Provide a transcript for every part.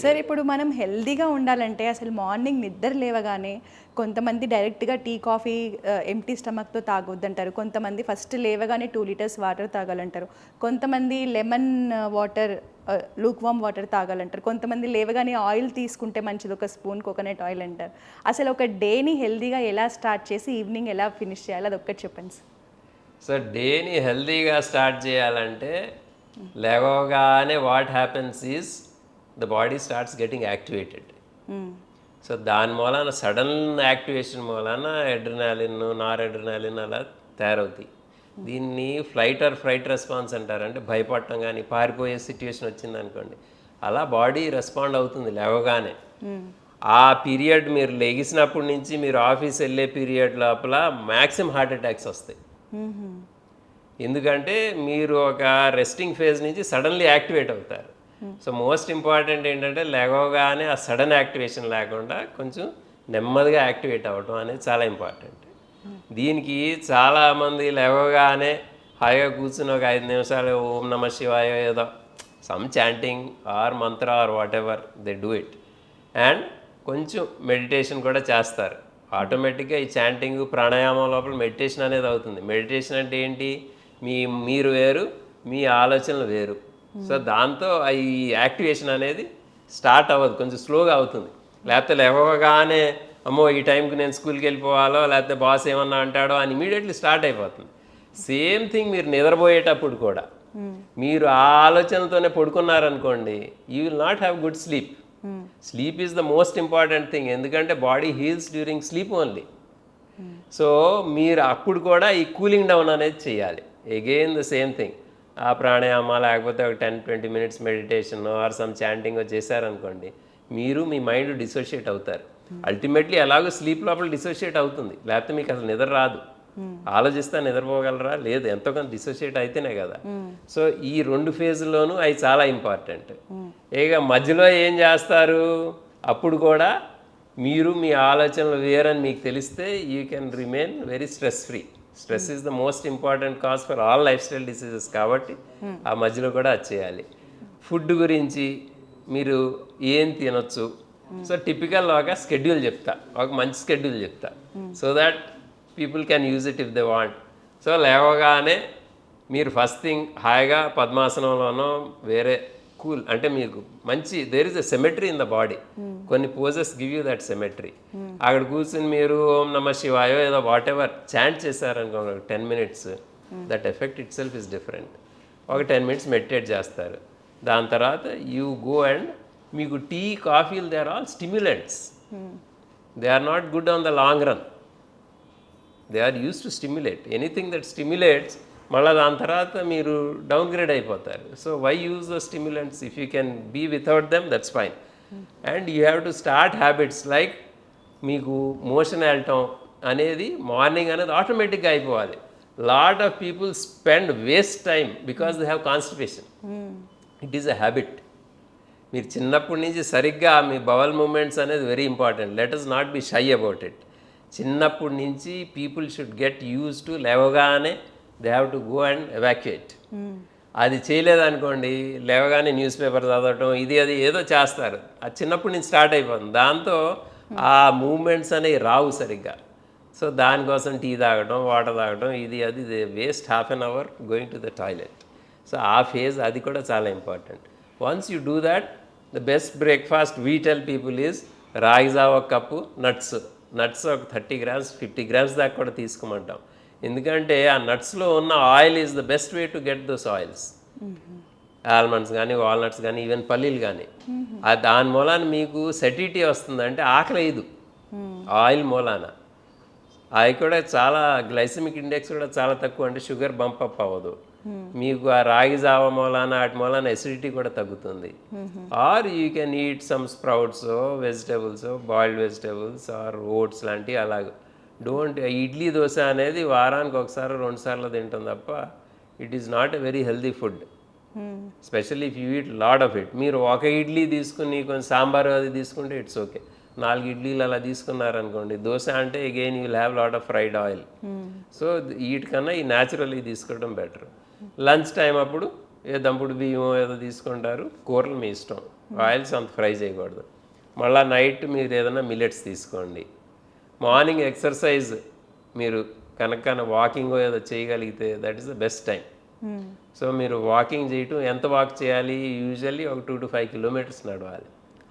Sir ఇప్పుడు మనం హెల్దీగా ఉండాలంటే అసలు మార్నింగ్ నిద్ర లేవగానే కొంతమంది డైరెక్ట్గా టీ కాఫీ ఎంటీ స్టమక్తో తాగొద్దంటారు, కొంతమంది ఫస్ట్ లేవగానే 2 లీటర్స్ వాటర్ తాగాలంటారు, కొంతమంది lemon water lukewarm water తాగాలంటారు, కొంతమంది లేవగానే ఆయిల్ తీసుకుంటే మంచిది, ఒక స్పూన్ కోకోనట్ ఆయిల్ అంటారు. అసలు ఒక డేని హెల్దీగా ఎలా స్టార్ట్ చేసి ఈవినింగ్ ఎలా ఫినిష్ చేయాలి, అది ఒక్కటి చెప్పండి సార్. సో డేని హెల్తీగా స్టార్ట్ చేయాలంటే లేవగానే what happens is the body starts getting activated. So దాని మూలాన సడన్ యాక్టివేషన్ మూలాన ఎడ్రినాలిన్, నార్ ఎడ్రినాలిన్ అలా తయారవుతాయి. దీన్ని ఫ్లైట్ రెస్పాన్స్ అంటారు. అంటే భయపడటం కానీ పారిపోయే సిచ్యువేషన్ వచ్చింది అనుకోండి, అలా బాడీ రెస్పాండ్ అవుతుంది లేవగానే. ఆ పీరియడ్ మీరు లెగిసినప్పటి నుంచి మీరు ఆఫీస్ వెళ్ళే పీరియడ్ లోపల మ్యాక్సిమం హార్ట్ అటాక్స్ వస్తాయి. ఎందుకంటే మీరు ఒక రెస్టింగ్ ఫేజ్ నుంచి సడన్లీ యాక్టివేట్ అవుతారు. సో మోస్ట్ ఇంపార్టెంట్ ఏంటంటే లేవగానే ఆ సడన్ యాక్టివేషన్ లేకుండా కొంచెం నెమ్మదిగా యాక్టివేట్ అవ్వటం అనేది చాలా ఇంపార్టెంట్. దీనికి చాలామంది లేవగానే హాయిగా కూర్చుని ఒక 5 నిమిషాలు ఓం నమ శివాయ ఏదో some chanting or mantra or whatever they do it, and కొంచెం మెడిటేషన్ కూడా చేస్తారు. ఆటోమేటిక్గా ఈ చాంటింగ్ ప్రాణాయామం లోపల మెడిటేషన్ అనేది అవుతుంది. మెడిటేషన్ అంటే ఏంటి, మీరు వేరు, మీ ఆలోచనలు వేరు. సో దాంతో ఈ యాక్టివేషన్ అనేది స్టార్ట్ అవ్వదు, కొంచెం స్లోగా అవుతుంది. లేకపోతే లేవగానే అమ్మో ఈ టైంకి నేను స్కూల్కి వెళ్ళిపోవాలో లేకపోతే బాస్ ఏమన్నా అంటాడో అని ఇమీడియట్లీ స్టార్ట్ అయిపోతుంది. సేమ్ థింగ్ మీరు నిద్రపోయేటప్పుడు కూడా మీరు ఆ ఆలోచనతోనే పడుకున్నారనుకోండి, you will not have good sleep. Sleep is the most important thing, ఎందుకంటే body heals during sleep only. So మీరు అప్పుడు కూడా ఈ కూలింగ్ డౌన్ అనేది చేయాలి. అగైన్ ద సేమ్ థింగ్, ఆ ప్రాణాయామ లేకపోతే ఒక 10-20 minutes meditation are some chanting చేశారనుకోండి, మీరు మీ మైండ్ డిసోషియేట్ అవుతారు. అల్టిమేట్లీ ఎలాగో స్లీప్ లోపల డిసోషియేట్ అవుతుంది, లేకపోతే మీకు అసలు నిద్ర రాదు. ఆలోచిస్తా నిద్రపోగలరా, లేదు, ఎంతో కొంత డిసోషియేట్ అయితేనే కదా. సో ఈ 2 ఫేజ్లోనూ అవి చాలా ఇంపార్టెంట్. ఇక మధ్యలో ఏం చేస్తారు, అప్పుడు కూడా మీరు మీ ఆలోచనలు వేరని మీకు తెలిస్తే you can remain very stress free. Stress is the most important cause for all life style diseases కాబట్టి ఆ మధ్యలో కూడా అది చేయాలి. ఫుడ్ గురించి మీరు ఏం తినొచ్చు, సో టిపికల్ ఒక స్కెడ్యూల్ చెప్తా, ఒక మంచి స్కెడ్యూల్ చెప్తా, so that people can use it if they want. So లేవగానే మీరు ఫస్ట్ థింగ్ హాయిగా పద్మాసనంలోనో వేరే కూల్, అంటే మీకు మంచి there is a symmetry in the body, కొన్ని poses give you that symmetry. అక్కడ కూర్చుని మీరు ఓం నమ శివాయో ఏదో వాట్ ఎవర్ చాంట్ చేశారనుకో 10 minutes, that effect itself is different. ఒక 10 మినిట్స్ మెడిటేట్ చేస్తారు. దాని తర్వాత యూ గో అండ్ మీకు టీ కాఫీలు they are all stimulants, they are not good on the long run. They are use to stimulate, anything that stimulates మళ్ళీ దాని తర్వాత మీరు డౌన్ గ్రేడ్ అయిపోతారు. So why use the stimulants, if you can be without them that's fine. And you have to start habits like మీకు motion వెళ్ళటం అనేది morning అనేది ఆటోమేటిక్గా అయిపోవాలి. Lot of people spend waste time because they have constipation. It is a habit. మీరు చిన్నప్పటి నుంచి సరిగ్గా మీ బవల్ మూమెంట్స్ అనేది very important. Let us not be shy about it. చిన్నప్పటి నుంచి people should get use to లేవగానే they have to go and evacuate. అది చేయలేదనుకోండి, లేవగానే న్యూస్ పేపర్ చదవటం ఇది అది ఏదో చేస్తారు, అది చిన్నప్పటి నుంచి స్టార్ట్ అయిపోతుంది. దాంతో ఆ మూమెంట్స్ అనేవి రావు సరిగ్గా. సో దానికోసం టీ తాగటం, వాటర్ తాగటం ఇది అది waste half an hour going to the toilet. So ఆ ఫేజ్ అది కూడా చాలా important. Once you do that, the best breakfast we tell people is ragi java ఒక కప్పు, నట్స్ ఒక 30 గ్రామ్స్ 50 గ్రామ్స్ దాకా కూడా తీసుకోమంటాం. ఎందుకంటే ఆ నట్స్లో ఉన్న oil is the best way to get those oils. Almonds కానీ వాల్నట్స్ కానీ ఈవెన్ పల్లీలు కానీ, దాని మూలాన మీకు సెటిటీ వస్తుంది, అంటే ఆకలి అయ్యదు ఆయిల్ మూలాన. అవి కూడా చాలా గ్లైసమిక్ ఇండెక్స్ కూడా చాలా తక్కువ, అంటే షుగర్ బంప్ అప్ అవ్వదు మీకు. ఆ రాగి జావ మూలాన వాటి మూలాన ఎసిడిటీ కూడా తగ్గుతుంది. Or you can eat some sprouts, vegetables, boiled vegetables or oats లాంటివి. అలాగ డోంట్ ఇడ్లీ దోశ అనేది వారానికి ఒకసారి 2 సార్లు తింటాం తప్ప it is not a very healthy food, specially if you eat lot of it. మీరు ఒక ఇడ్లీ తీసుకుని కొంచెం సాంబార్ అది తీసుకుంటే ఇట్స్ ఓకే. 4 ఇడ్లీలు అలా తీసుకున్నారనుకోండి, దోశ అంటే again you will have lot of fried oil. So వీటికన్నా ఈ న్యాచురల్ తీసుకోవడం బెటర్. లంచ్ టైం అప్పుడు ఏ దంపుడు బియ్యం ఏదో తీసుకుంటారు, కూరలు మీ ఇష్టం. ఆయిల్స్ అంత ఫ్రై చేయకూడదు. మళ్ళీ నైట్ మీరు ఏదైనా మిల్లెట్స్ తీసుకోండి. మార్నింగ్ ఎక్సర్సైజ్ మీరు కనుక వాకింగ్ ఏదో చేయగలిగితే that is the best time. So మీరు వాకింగ్ చేయటం ఎంత వాక్ చేయాలి, యూజువల్లీ ఒక 2 to 5 kilometers నడవాలి.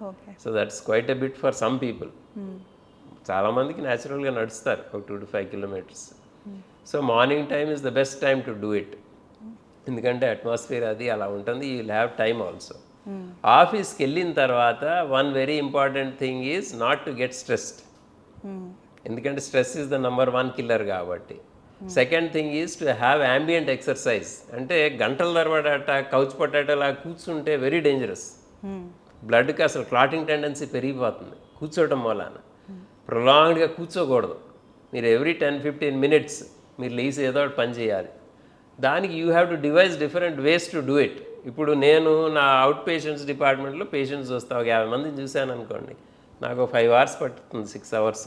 Okay. So that's quite a bit for some people. చాలామందికి న్యాచురల్గా నడుస్తారు ఒక 2 to 5 kilometers. So morning time is the best time to do it. ఎందుకంటే అట్మాస్ఫియర్ అది అలా ఉంటుంది. You will have time also. ఆఫీస్కి వెళ్ళిన తర్వాత one very important thing is not to get stressed. ఎందుకంటే stress is the number 1 killer కాబట్టి. Second thing is to have ambient exercise. అంటే గంటల తరబడట కౌచ్ పొటాటోలా కూర్చుంటే వెరీ డేంజరస్. బ్లడ్కి అసలు క్లాటింగ్ టెండెన్సీ పెరిగిపోతుంది కూర్చోవటం వలన. ప్రొలాంగ్డ్గా కూర్చోకూడదు. మీరు ఎవ్రీ 10-15 minutes మీరు లేచి ఏదో ఒకటి పని చేయాలి. దానికి you have to device different ways to do it. ఇప్పుడు నేను నా అవుట్ పేషెంట్స్ డిపార్ట్మెంట్లో పేషెంట్స్ వస్తా ఒక 50 మందిని చూశాను అనుకోండి, నాకు 5 hours పట్టుతుంది, 6 hours.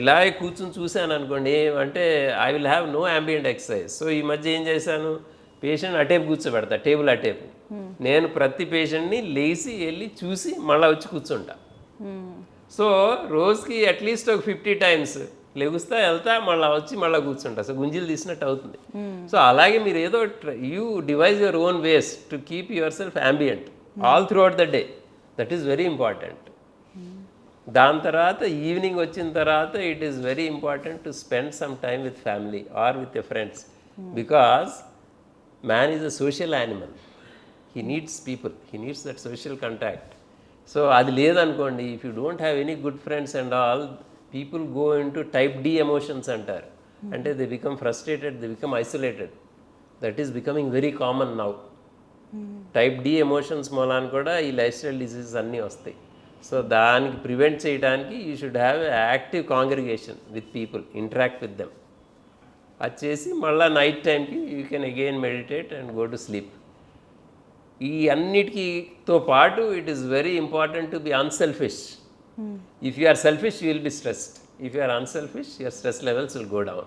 ఇలాగే కూర్చుని చూశాను అనుకోండి, ఏమంటే I will have no ambient exercise. So ఈ మధ్య ఏం చేశాను, పేషెంట్ అటేపు కూర్చోబెడతా, టేబుల్ అటేపు. నేను ప్రతి పేషెంట్ని లేచి వెళ్ళి చూసి మళ్ళీ వచ్చి కూర్చుంటా. సో రోజుకి అట్లీస్ట్ ఒక 50 times లెగుస్తా, వెళ్తా, మళ్ళీ వచ్చి మళ్ళీ కూర్చుంటా. సో గుంజీలు తీసినట్టు అవుతుంది. సో అలాగే మీరు ఏదో you devise your own ways to keep yourself ambient all throughout the day. That is very important. దాని తర్వాత ఈవినింగ్ వచ్చిన తర్వాత it is very important to spend some time with family or with your friends. Because man is a social animal. He needs people, he needs that social contact. So అది లేదనుకోండి, if you don't have any good friends and all, people go in to type D emotions అంటారు. అంటే they become frustrated, they become isolated. That is becoming very common now. type D emotions మూలాన కూడా ఈ life style diseases అన్నీ వస్తాయి. So దానికి prevent చేయడానికి you should have active congregation with people, interact with them. అది చేసి మళ్ళీ నైట్ టైంకి you can again meditate and go to sleep. ఈ అన్నిటికీతో పాటు it is very important to be unselfish. If you are selfish, you will be stressed. If you are unselfish, your stress levels will go down.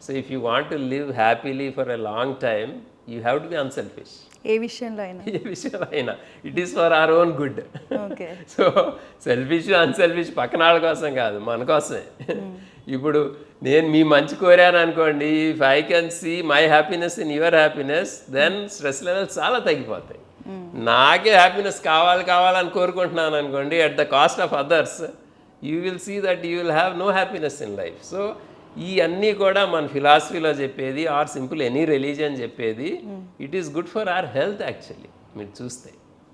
So if you want to live happily for a long time, you have to be unselfish. ఏ విషయంలో అయినా. ఏ విషయంలో అయినా it is for our own good. Okay. So selfish unselfish పక్కన వాళ్ళ కోసం కాదు, మన కోసమే. ఇప్పుడు నేను మీ మంచి కోరాను అనుకోండి, if I can see my happiness in your happiness, then stress levels చాలా తగ్గిపోతాయి. నాకే హ్యాపీనెస్ కావాలని కోరుకుంటున్నాను అనుకోండి, at the cost of others, you will see that you will have no happiness in life. So ఈ అన్నీ కూడా మన ఫిలాసఫీలో చెప్పేది, ఆర్ సింపుల్ ఎనీ రిలీజియన్ చెప్పేది, it is good for our health actually. మీరు చూస్తే